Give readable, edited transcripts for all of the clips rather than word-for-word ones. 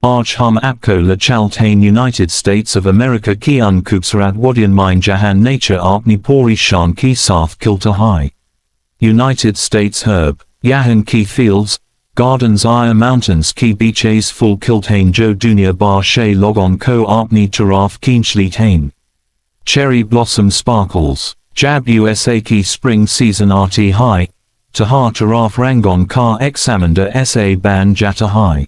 Arch hum apko la chaltain United States of America ki un kupsarat wadian mine jahan nature apni pori shan ki sath kilta hai. United States herb, yahan ki fields, gardens aya mountains ki beaches full kiltain jo dunia bar shay logon ko apni taraf keenchli tain. Cherry blossom sparkles, jab USA ki spring season RT high, Taha taraf rangon ka examanda sa ban jata high.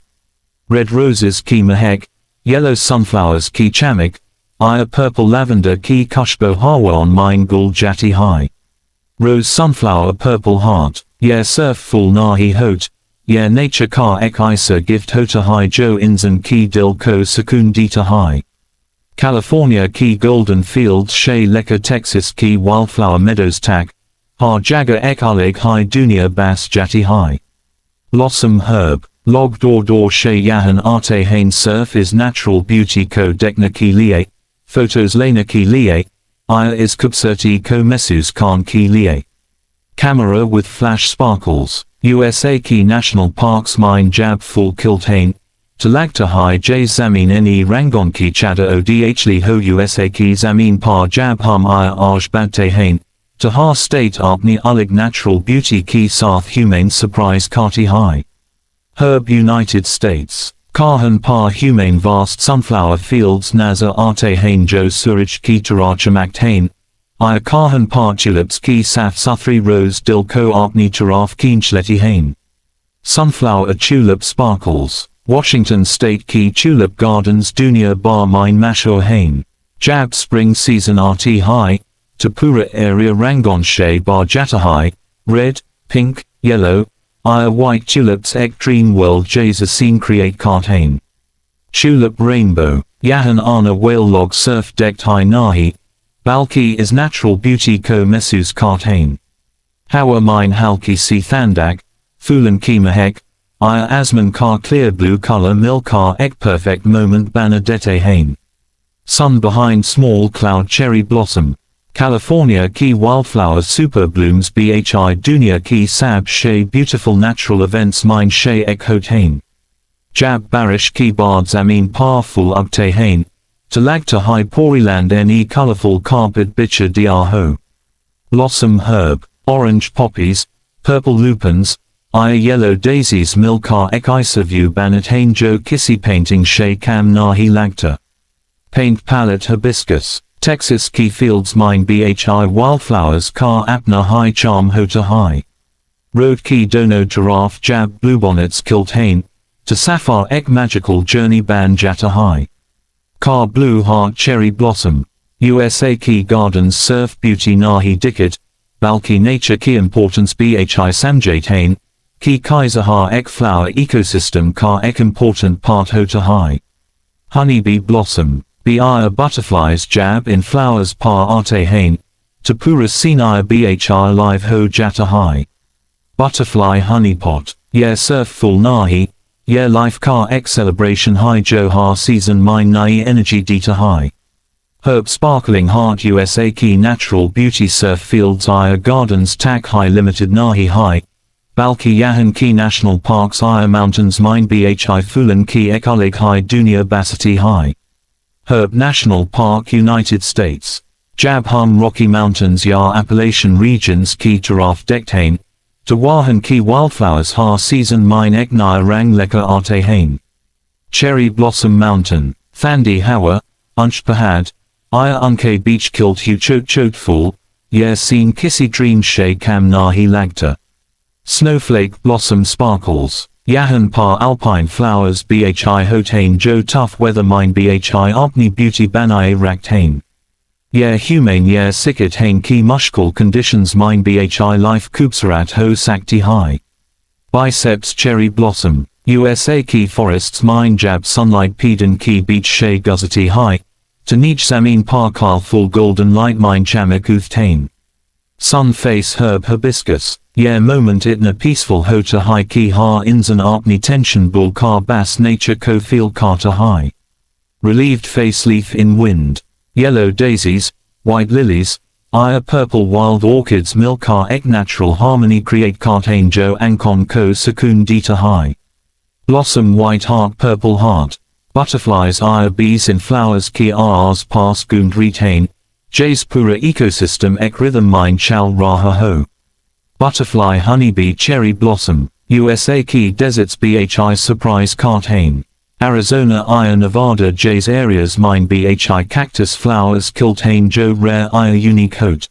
Red roses ki mahek, yellow sunflowers ki chamik, aya purple lavender ki kushbo hawa on mine gul jati high. Rose sunflower purple heart, yeah surf full nahi hot, yeah nature ka ek isa gift hota high jo inzan ki dil ko sakun dita high. California ki golden fields shay leka Texas ki wildflower meadows tak, ha jaga ek alig high dunia bas jati high. Blossom herb, log dor shay yahan arte hain surf is natural beauty ko dekna ki liye, photos lena ki liye, aya is kubserti ko mesus kan ki liye. Camera with flash sparkles, USA ki national parks mine jab full kiltain, talagta high j zamin ne rangon ki chada odhli ho USA ki zamin par jab hum aya aj badte hain, taha state apni ulig natural beauty ki sath humane surprise kati high. Herb United States, Kahan par humane vast sunflower fields naza arte hain jo suraj ki tarachamak hain, aya Kahan par tulips ki saf suthri rose dil ko apni taraf keenchleti hain. Sunflower tulip sparkles, Washington State ki tulip gardens dunia bar mine mashur hain. Jab spring season RT high, Tapura area rangon shay bar jata high, red, pink, yellow, aya white tulips ek dream world jaza scene create cartain. Tulip rainbow, yahan ana whale log surf decked high nahi, balki is natural beauty ko mesus cartain. Hawa mine halki si thandak, fulan ki mahek, aya asman car clear blue color mil car ek perfect moment banadete hain. Sun behind small cloud cherry blossom, California ki wildflower super blooms bhi dunia ki sab shay beautiful natural events mine shay ek hot hain. Jab barish ki bard zamin powerful ugte hain, talagta high poriland ne colorful carpet bicha diaho. Blossom herb, orange poppies, purple lupins, aya yellow daisies milkar ek isa view banat hain jo kissy painting shay kam nahi lagta. Paint palette hibiscus, Texas ki fields mine bhi wildflowers ka apna high charm hota high. Road ki dono giraffe jab bluebonnets kilt hain, to sapphire ek magical journey ban jata high. Car blue heart cherry blossom, USA ki gardens surf beauty nahi dikit, balki nature ki importance bhi samjate hain, ki kaiser ha ek flower ecosystem ka ek important part hota high. Honeybee blossom, Bi butterflies jab in flowers par arte hain, Tapura sinaya bhi live ho jata high. Butterfly honeypot, yeah surf full nahi, yeah life car ek celebration high jo ha season mine nai energy dita high. Herb sparkling heart USA ki natural beauty surf fields aya gardens tak high limited nahi high, balki yahan ki national parks aya mountains mine bhi fulan ki ek ulig high dunia basati high. Herb National Park United States, Jab hum Rocky Mountains ya Appalachian regions ki taraf dektain, Tawahan ki wildflowers ha season mine ek naya rang leka arte hain. Cherry Blossom Mountain, Thandi Hawa, Unch Pahad, Aya Unke Beach Kilt Hu Chot Chot Fool, Yer Seen Kissy Dream Shay Kam Nahi Lagta. Snowflake Blossom Sparkles, Yahan par alpine flowers bhi hotain jo tough weather mine bhi opni beauty banaye raktain. Yer humane yer sikit hain ki mushkul conditions mine bhi life kubsarat ho sakti high. Biceps cherry blossom, USA ki forests mine jab sunlight pedan ki beach shay guzati high, to niche zamin par kal full golden light mine chamak uthtain. Sun face herb hibiscus, yer moment itna peaceful hota high ki ha inzan apni tension bul kar bas nature ko feel kata high. Relieved face leaf in wind, yellow daisies, white lilies, aya purple wild orchids milkar ek natural harmony create kartain jo ankon ko sakun dita high. Blossom white heart purple heart, Butterflies ire bees in flowers ki ars pas gund retain, jays pura ecosystem ek rhythm mind chal raha ho. Butterfly honeybee cherry blossom, USA ki deserts bhi surprise cart hain. Arizona ire Nevada jays areas mine bhi cactus flowers kilt hain jo rare ire unique hot.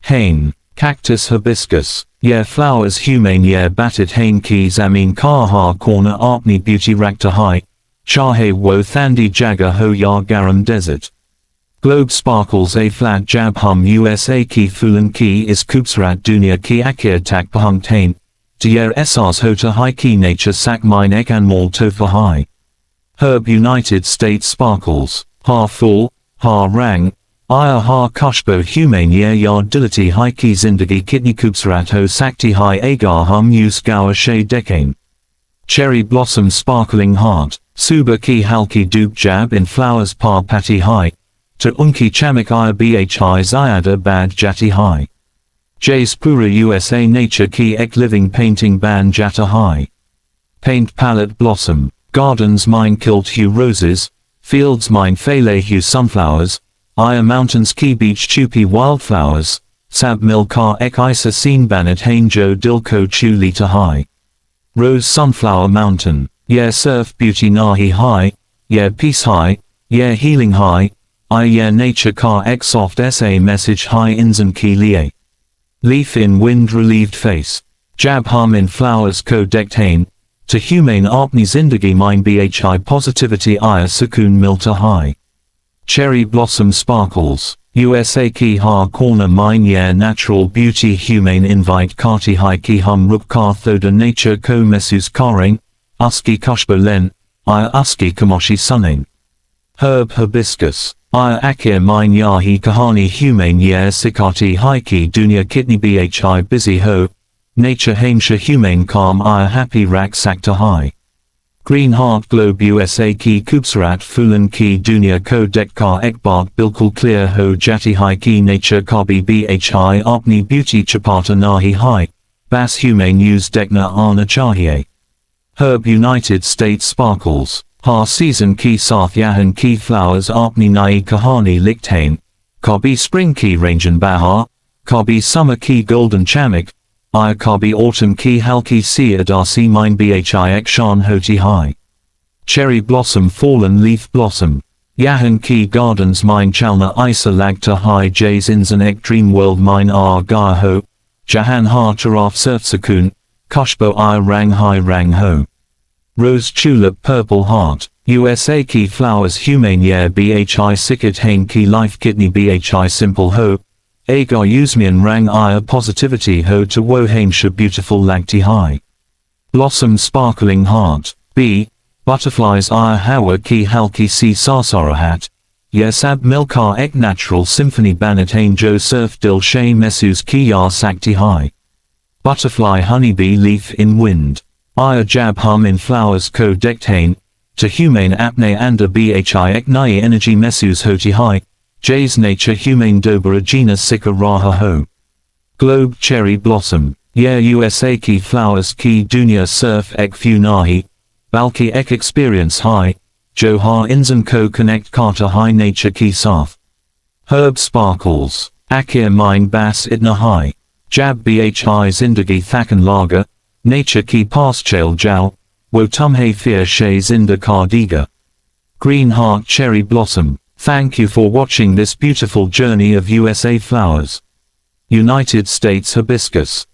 Hain, cactus hibiscus, yeah flowers humane yeah batted hain ki zamin kaha corner apni beauty rakta hai. Chahe wo thandi jaga ho ya garam desert. Globe sparkles a flat jab hum USA ki fulan ki is kubsrat dunia ki akir tak pahung tain. Dier esars hota high ki nature sak mine ek an mal tofa high. Herb United States sparkles, ha full, ha rang, aya ha kushbo humane ye ya dilati high ki zindagi kidney kubsrat ho sakti high agar hum use gower she decane. Cherry blossom sparkling heart, suba ki halki dub jab in flowers par pati high. To unki chamik aya bhi zyada bad jati high. Jays pura USA nature ki ek living painting ban jata high. Paint palette blossom, gardens mine kilt hue roses, fields mine fale hue sunflowers, aya mountains ki beach chupi wildflowers, sab milkar ek isa scene banet hainjo dilko chu lita high. Rose sunflower mountain, yeah surf beauty nahi high, yeah peace high, yeah healing high, yeah nature car x soft sa message high inzan ki liye. Leaf in wind relieved face, jab hum in flowers ko decked hain, to humane apni zindagi mine bhi positivity aya sukoon milta high. Cherry blossom sparkles, USA ki ha corner mine yeah natural beauty humane invite kati high ki hum rup kar thoda nature ko mesus karing, uski kushbo len, aya uski kamoshi sunain. Herb hibiscus, aya akir mine yahi kahani humane yeah sikati high ki dunia kidney bhi busy ho, nature haimsha humane calm aya happy rak sakta high. Green heart globe USA ki kubsarat fulan ki dunia ko dekkar ekbart bilkul clear ho jati high ki nature kabi bhi apni beauty chapata nahi high, bas humane use dekna ana chahiye. Herb United States sparkles, ha season ki sath yahan ki flowers apni nai kahani liktain, kabi spring ki ranjan bahar, kabi summer ki golden chamik, aya kabi autumn ki halki si adasi mine bhi ek shan hoti high. Cherry blossom fallen leaf blossom, yahan ki gardens mine chalna isa lagta high jays inzan ek dream world mine gaya ho, jahan ha taraf surf sakun, kushbo I rang ho. Rose tulip purple heart, USA ki flowers humane yeah bhi sikit hain ki life kidney bhi simple ho, agar usmian rang aya positivity ho to wo haimsha beautiful lagti high. Blossom sparkling heart, b. Butterflies aya hawa ki halki si sarsarahat, yes ab milkar ek natural symphony banet hain jo surf dil shay mesus ki ya sakti high. Butterfly honeybee leaf in wind, aya jab hum in flowers ko decked hain, to humane apne anda bhi ek nai energy mesus hoti high, jays nature humane dobara gina sika raha ho. Globe cherry blossom, yeah USA ki flowers ki dunia surf ek few nahi, balki ek experience high, jo ha inzan ko connect kata high nature ki sath. Herb sparkles, akir mine bas idna high, jab bhi zindagi thakan lager, nature ki pas chail jal, wo tumhe fear shay zinda kardiga. Green heart cherry blossom, thank you for watching this beautiful journey of USA flowers. United States hibiscus,